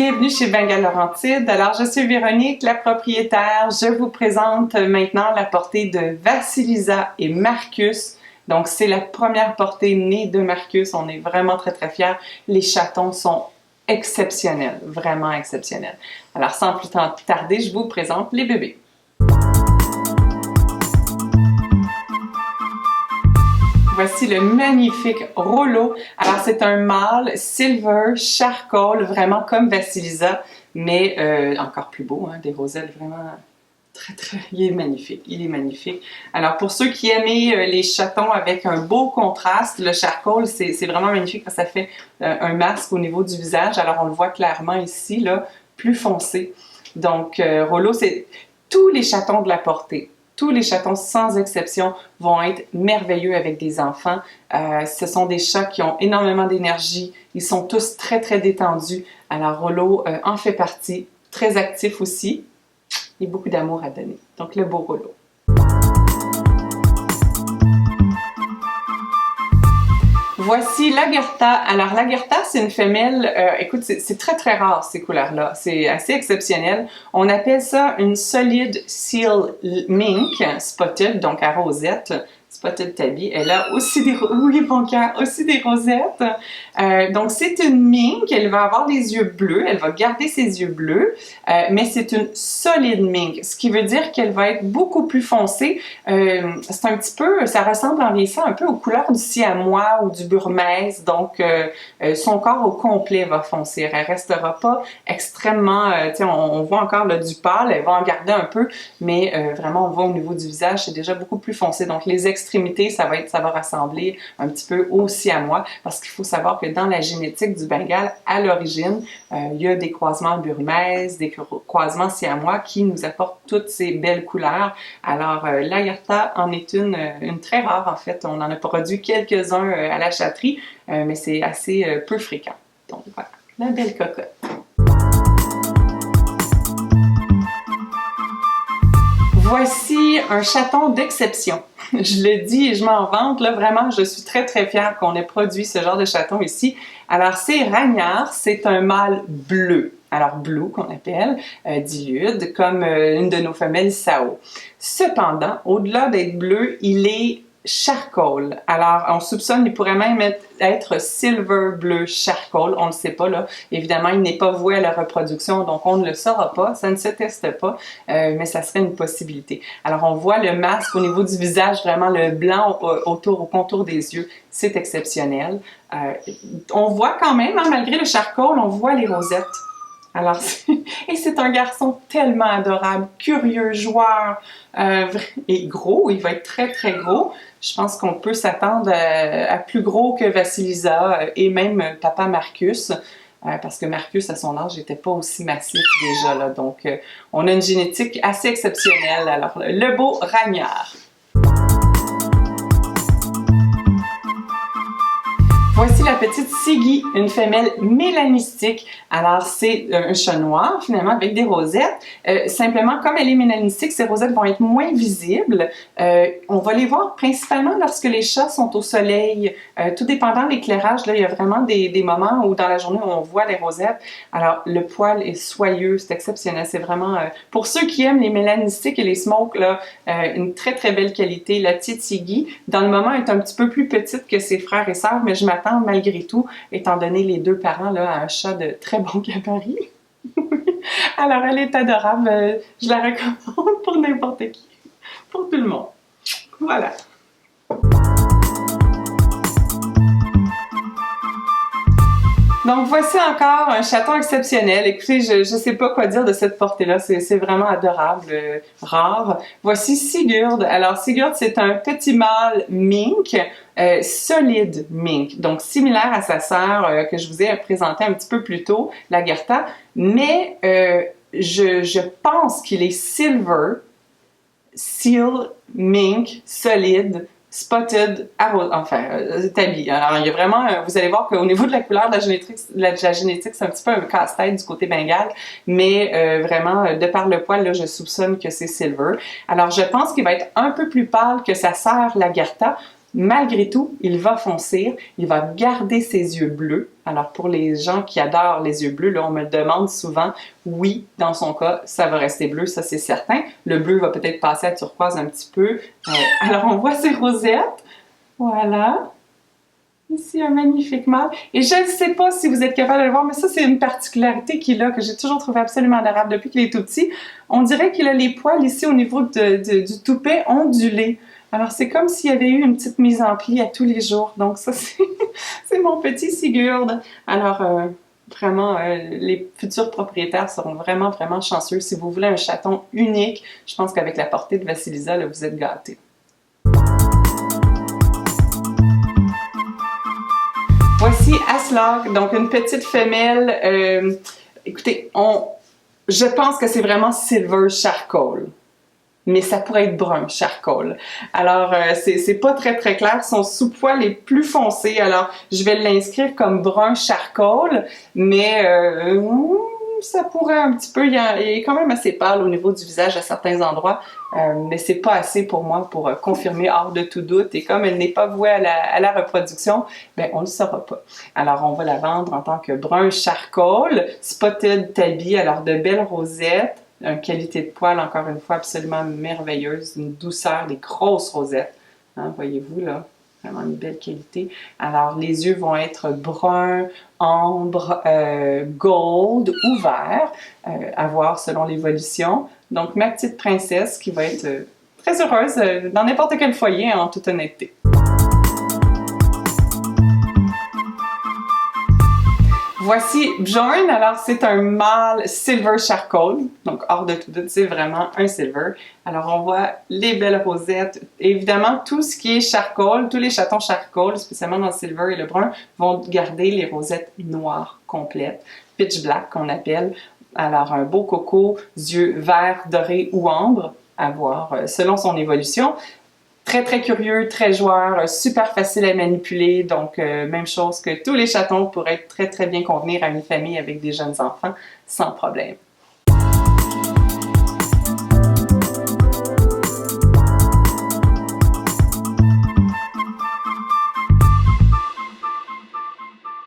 Bienvenue chez Bengal Laurentide. Alors, je suis Véronique, la propriétaire. Je vous présente maintenant la portée de Vasilisa et Marcus. Donc, c'est la première portée née de Marcus. On est vraiment très fiers. Les chatons sont exceptionnels, vraiment exceptionnels. Alors, sans plus tarder, je vous présente les bébés. Voici le magnifique Rollo. Alors, c'est un mâle silver charcoal, vraiment comme Vasilisa, mais encore plus beau, hein, des rosettes vraiment il est magnifique, il est magnifique. Alors, pour ceux qui aimaient les chatons avec un beau contraste, le charcoal, c'est vraiment magnifique parce que ça fait un masque au niveau du visage. Alors, on le voit clairement ici, là, plus foncé. Donc, Rollo, c'est tous les chatons de la portée. Tous les chatons, sans exception, vont être merveilleux avec des enfants. Ce sont des chats qui ont énormément d'énergie. Ils sont tous très détendus. Alors, Rollo en fait partie. Très actif aussi. Et beaucoup d'amour à donner. Donc, le beau Rollo. Voici l'Agartha. Alors, l'Agartha, c'est une femelle, écoute, c'est très rare ces couleurs-là. C'est assez exceptionnel. On appelle ça une solid seal mink spotted, donc à rosette. Spotted tabby. Elle a aussi des, oui, mon cœur, aussi des rosettes. Donc, c'est une mink. Elle va avoir des yeux bleus. Elle va garder ses yeux bleus. Mais c'est une solide mink, ce qui veut dire qu'elle va être beaucoup plus foncée. C'est un petit peu, ça ressemble en vieillissant un peu aux couleurs du siamois ou du burmese. Donc, son corps au complet va foncer. Elle restera pas extrêmement, tu sais, on voit encore là, du pâle. Elle va en garder un peu, mais vraiment, on voit au niveau du visage, c'est déjà beaucoup plus foncé. Donc, les extrémités, ça va ressembler un petit peu au siamois, parce qu'il faut savoir que dans la génétique du Bengale, à l'origine, il y a des croisements burmese, des croisements siamois qui nous apportent toutes ces belles couleurs. Alors, l'Agartha en est une très rare, en fait. On en a produit quelques-uns à la chatterie, mais c'est assez peu fréquent. Donc, voilà, la belle cocotte. Voici un chaton d'exception. Je le dis et je m'en vante, là, vraiment, je suis très fière qu'on ait produit ce genre de chaton ici. Alors, c'est Ragnard, c'est un mâle bleu. Alors, blue qu'on appelle, dilude, comme une de nos femelles Sao. Cependant, au-delà d'être bleu, il est charcoal. Alors, on soupçonne, il pourrait même être silver bleu charcoal. On ne le sait pas, là. Évidemment, il n'est pas voué à la reproduction, donc on ne le saura pas. Ça ne se teste pas, mais ça serait une possibilité. Alors, on voit le masque au niveau du visage, vraiment le blanc au contour des yeux. C'est exceptionnel. On voit quand même, hein, malgré le charcoal, on voit les rosettes. Alors, et c'est un garçon tellement adorable, curieux, joueur, et gros. Il va être très gros. Je pense qu'on peut s'attendre à plus gros que Vasilisa et même papa Marcus, parce que Marcus, à son âge, n'était pas aussi massif déjà, là. Donc, on a une génétique assez exceptionnelle. Alors, le beau Ragnard. Voici la petite Siggy, une femelle mélanistique. Alors, c'est un chat noir, finalement, avec des rosettes. Simplement, comme elle est mélanistique, ces rosettes vont être moins visibles. On va les voir principalement lorsque les chats sont au soleil. Tout dépendant de l'éclairage, là, il y a vraiment des moments où, dans la journée, où on voit les rosettes. Alors, le poil est soyeux, c'est exceptionnel. C'est vraiment, pour ceux qui aiment les mélanistiques et les smokes, là, une très belle qualité. La petite Siggy, dans le moment, est un petit peu plus petite que ses frères et sœurs, mais je m'attends malgré tout, étant donné les deux parents, là, à un chat de très bon gabarit. Alors, elle est adorable. Je la recommande pour n'importe qui. Pour tout le monde. Voilà. Donc, voici encore un chaton exceptionnel. Écoutez, je ne sais pas quoi dire de cette portée-là. C'est vraiment adorable, rare. Voici Sigurd. Alors, Sigurd, c'est un petit mâle mink, solide mink. Donc, similaire à sa sœur que je vous ai présentée un petit peu plus tôt, l'Agartha. Mais je pense qu'il est silver, seal, mink, solide, spotted, tabby. Alors, il y a vraiment, vous allez voir qu'au niveau de la couleur de la génétique, c'est un petit peu un casse-tête du côté Bengale, mais vraiment, de par le poil, là, je soupçonne que c'est silver. Alors, je pense qu'il va être un peu plus pâle que sa sœur, l'Agartha, Malgré tout, il va foncir, il va garder ses yeux bleus. Alors pour les gens qui adorent les yeux bleus, là, on me le demande souvent. Oui, dans son cas, ça va rester bleu, ça c'est certain. Le bleu va peut-être passer à turquoise un petit peu. Alors on voit ses rosettes. Voilà. Ici, un magnifique mâle. Et je ne sais pas si vous êtes capable de le voir, mais ça, c'est une particularité qu'il a, que j'ai toujours trouvé absolument adorable depuis qu'il est tout petit. On dirait qu'il a les poils ici au niveau du toupet ondulés. Alors, c'est comme s'il y avait eu une petite mise en pli à tous les jours. Donc, ça, c'est mon petit Sigurd. Alors, vraiment, les futurs propriétaires seront vraiment, vraiment chanceux. Si vous voulez un chaton unique, je pense qu'avec la portée de Vasilisa, là, vous êtes gâtés. Voici Aslak, donc une petite femelle. Écoutez, je pense que c'est vraiment Silver Charcoal, mais ça pourrait être brun Charcoal. Alors, c'est pas très très clair. Son sous-poil est plus foncé, alors je vais l'inscrire comme brun Charcoal, mais ça pourrait un petit peu. Il est quand même assez pâle au niveau du visage à certains endroits, mais c'est pas assez pour moi pour confirmer hors de tout doute. Et comme elle n'est pas vouée à la reproduction, ben on le saura pas. Alors on va la vendre en tant que brun Charcoal, Spotted Tabby. Alors de belles rosettes, une qualité de poil encore une fois absolument merveilleuse, une douceur, des grosses rosettes. Hein, voyez-vous là? Vraiment une belle qualité. Alors, les yeux vont être bruns, ambre, gold ou vert, à voir selon l'évolution. Donc, ma petite princesse qui va être très heureuse dans n'importe quel foyer, en toute honnêteté. Voici Bjorn, alors c'est un mâle Silver Charcoal, donc hors de tout doute, c'est vraiment un Silver. Alors on voit les belles rosettes, évidemment tout ce qui est Charcoal, tous les chatons Charcoal, spécialement dans le Silver et le brun, vont garder les rosettes noires complètes, pitch black qu'on appelle. Alors un beau coco, yeux verts, dorés ou ambre, à voir selon son évolution. Très, très curieux, très joueur, super facile à manipuler. Donc, même chose que tous les chatons pourraient très, très bien convenir à une famille avec des jeunes enfants sans problème.